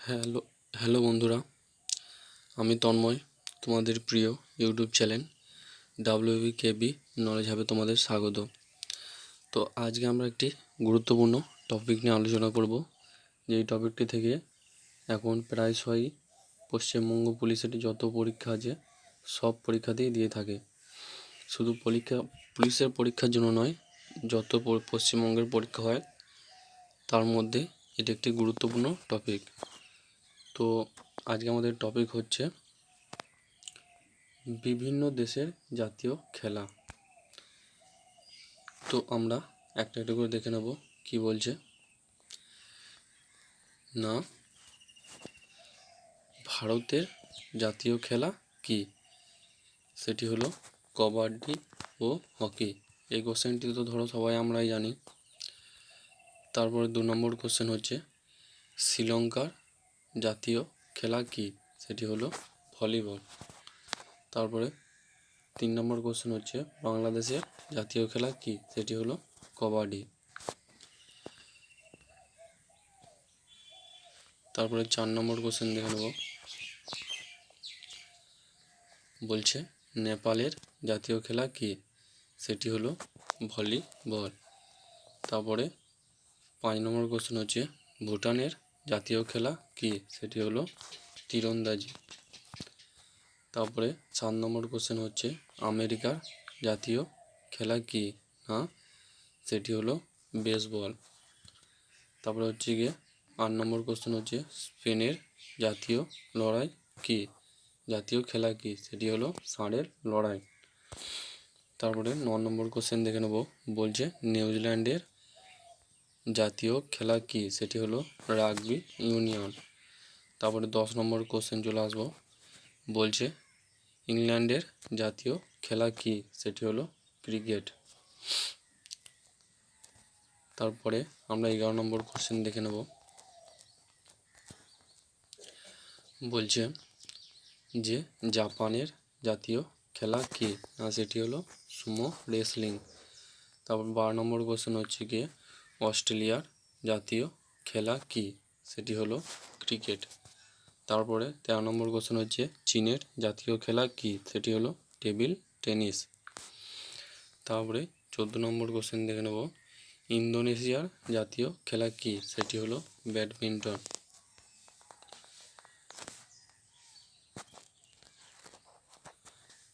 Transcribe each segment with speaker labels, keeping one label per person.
Speaker 1: Hello hello বন্ধুরা, আমি তন্ময়। তোমাদের প্রিয় ইউটিউব চ্যানেল WBKB নলেজ হাবে তোমাদের স্বাগত। তো আজকে আমরা একটি গুরুত্বপূর্ণ টপিক নিয়ে আলোচনা করব, যেই টপিকটি থেকে এখন প্রায়শই পশ্চিমবঙ্গ পুলিশের যত পরীক্ষা আছে সব পরীক্ষাতেই দিয়ে থাকে। শুধু পুলিশের পরীক্ষার জন্য নয়, যত পশ্চিমবঙ্গের পরীক্ষা হয় তার মধ্যে এটি একটি গুরুত্বপূর্ণ টপিক। তো আজকে আমাদের টপিক হচ্ছে বিভিন্ন দেশের জাতীয় খেলা। তো আমরা একটা একটা করে দেখে নেব কি বলছে না। ভারতের জাতীয় খেলা কি? সেটি হলো কবাডি ও হকি। এই কোশ্চেনটি তো ধরো সবাই আমরাই জানি। তারপরে 2 নম্বর কোশ্চেন হচ্ছে শ্রীলঙ্কার জাতীয় খেলা কি? সেটি হলো ভলিবল। তারপরে 3 নম্বর কোশ্চেন হচ্ছে বাংলাদেশের জাতীয় খেলা কি? সেটি হলো কবাডি। তারপরে 4 নম্বর কোশ্চেন দেখে নেব, বলছে নেপালের জাতীয় খেলা কি? সেটি হলো ভলিবল। তারপরে 5 নম্বর কোশ্চেন হচ্ছে ভুটানের জাতীয় খেলা কি? সেটি হলো তীরন্দাজি। তারপরে 7 নম্বর কোশ্চেন হচ্ছে আমেরিকার জাতীয় খেলা কি? না, সেটি হলো বেসবল। তারপরে হচ্ছে গিয়ে 8 নম্বর কোশ্চেন হচ্ছে স্পেনের জাতীয় লড়াই কি? জাতীয় খেলা কি? সেটি হলো ষাঁড়ের লড়াই। তারপরে 9 নম্বর কোশ্চেন দেখে নেব, বলছে নিউজিল্যান্ডের জাতীয় খেলা কি? সেটি হলো রাগবি ইউনিয়ন। তারপরে 10 নম্বর কোশ্চেন চলে আসবো, বলছে ইংল্যান্ডের জাতীয় খেলা কি? সেটি হলো ক্রিকেট। তারপরে আমরা 11 নম্বর কোশ্চেন দেখে নেব, বলছে যে জাপানের জাতীয় খেলা কি? না, সেটি হলো সুমো রেসলিং। তারপর 12 নম্বর কোশ্চেন হচ্ছে গিয়ে অস্ট্রেলিয়ার জাতীয় খেলা কি? সেটি হলো ক্রিকেট। তারপরে 13 নম্বর কোশ্চেন হচ্ছে চীনের জাতীয় খেলা কি? সেটি হলো টেবিল টেনিস। তারপরে 14 নম্বর কোশ্চেন দেখে নেব, ইন্দোনেশিয়ার জাতীয় খেলা কি? সেটি হলো ব্যাডমিন্টন।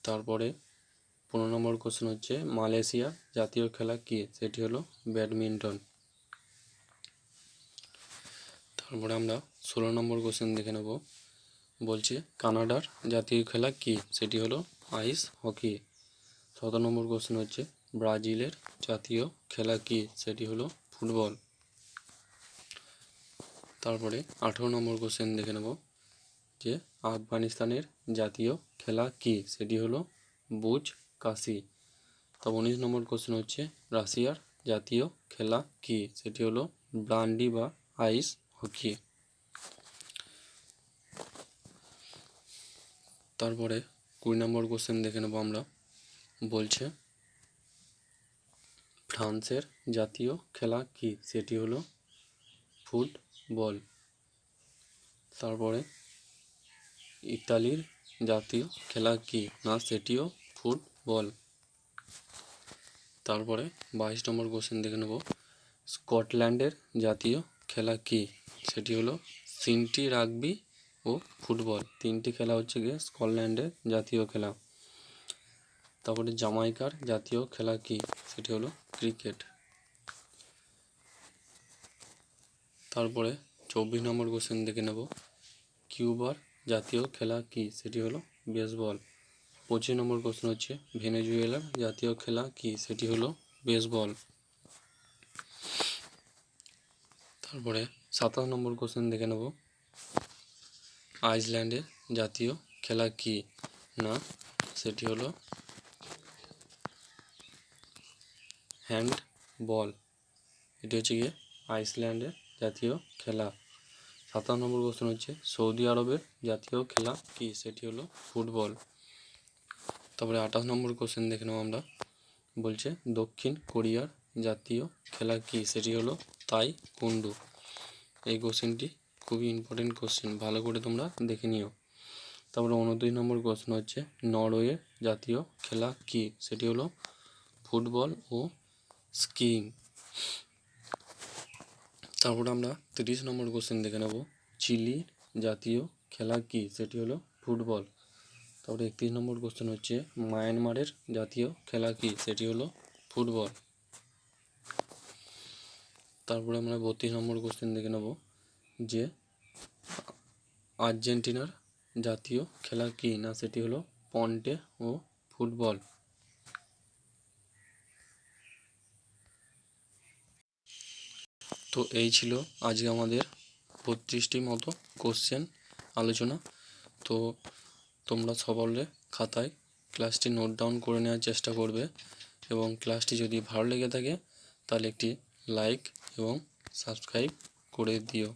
Speaker 1: তারপরে 15 নম্বর কোশ্চেন হচ্ছে মালয়েশিয়ার জাতীয় খেলা কি? সেটি হলো ব্যাডমিন্টন। তারপরে আমরা 16 নম্বর কোশ্চেন দেখে নেব, বলছে কানাডার জাতীয় খেলা কি? সেটি হলো আইস হকি। 17 নম্বর কোশ্চেন হচ্ছে ব্রাজিলের জাতীয় খেলা কি? সেটি হলো ফুটবল। তারপরে 18 নম্বর কোশ্চেন দেখে নেব, যে আফগানিস্তানের জাতীয় খেলা কি? সেটি হলো বুজ কাশি। তো 19 নম্বর কোশ্চেন হচ্ছে রাশিয়ার জাতীয় খেলা কি? সেটি হলো ব্রান্ডি বা আইস হকি। তারপরে 20 নম্বর কোশ্চেন দেখে নেব আমরা, বলছে ফ্রান্সের জাতীয় খেলা কি? সেটি হলো ফুটবল। তারপরে ইতালির জাতীয় খেলা কি? না, সেটিও ফুটবল। তারপরে 22 নম্বর কোশ্চেন দেখে নেব, স্কটল্যান্ডের জাতীয় খেলা কি? সেটি হলো সিনটি রাগবি ও ফুটবল। 3টি খেলা হচ্ছে গিয়ে স্কটল্যান্ডের জাতীয় খেলা। তারপরে জামাইকার জাতীয় খেলা কি? সেটি হলো ক্রিকেট। তারপরে 24 নম্বর কোশ্চেন দেখে নেব, কিউবার জাতীয় খেলা কি? সেটি হলো বেসবল। 25 নম্বর কোশ্চেন হচ্ছে ভেনেজুয়েলার জাতীয় খেলা কি? সেটি হলো বেসবল। তারপরে 27 নম্বর কোশ্চেন দেখে নেব, আইসল্যান্ডের জাতীয় খেলা কি? না, সেটি হলো হ্যান্ডবল। এটি হচ্ছে গিয়ে আইসল্যান্ডের জাতীয় খেলা। 57 নম্বর কোশ্চেন হচ্ছে সৌদি আরবের জাতীয় খেলা কি? সেটি হলো ফুটবল। তারপরে 28 নম্বর কোশ্চেন দেখে নেব আমরা, বলছে দক্ষিণ কোরিয়ার জাতীয় খেলা কি? সেটি হলো তাইকোন্ডো। এই কোশ্চেনটি খুবই ইম্পর্টেন্ট কোশ্চেন, ভালো করে তোমরা দেখে নিও। তারপরে 29 নম্বর কোশ্চেন হচ্ছে নরওয়ে জাতীয় খেলা কি? সেটি হলো ফুটবল ও স্কিইং। তারপরে আমরা 30 নম্বর কোশ্চেন দেখে নেব, চিলি জাতীয় খেলা কি? সেটি হলো ফুটবল। তারপরে 31 নম্বর কোশ্চেন হচ্ছে মায়ানমারের জাতীয় খেলা কি? সেটি হলো ফুটবল। তারপরে আমরা 32 নম্বর কোশ্চেন দেখে নেব যে আর্জেন্টিনার জাতীয় খেলা কি? না সেটি হলো পন্টে ও ফুটবল। তো এই ছিল আজকে আমাদের 32টি মতো কোশ্চেন আলোচনা। তো তোমরা সকলে খাতায় ক্লাসটি নোট ডাউন করে নেওয়ার চেষ্টা করবে, এবং ক্লাসটি যদি ভালো লেগে থাকে তাহলে একটি লাইক এবং সাবস্ক্রাইব করে দিও।